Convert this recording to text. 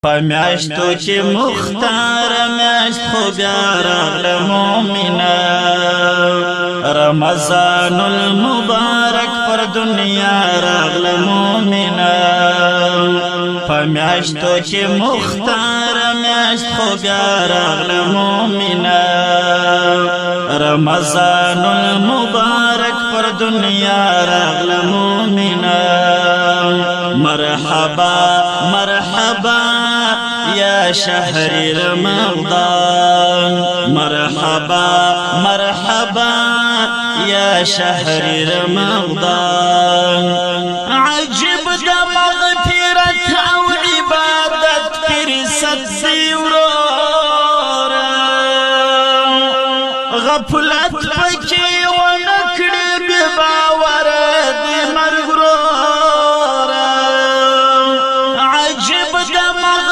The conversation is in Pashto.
پمیاشتو چې مختار میاشت خو بیا راغله مومنه رمضان المبارک پر دنیا راغله مومنه پمیاشتو چې مختار میاشت خو بیا راغله مومنه رمضان المبارک پر دنیا راغله مومنه مرحبا مرحبا يا شهر رمضان مرحبا مرحبا يا شهر رمضان عجب دا مغفرت او عبادت فرصت سيورورا غفلت بكي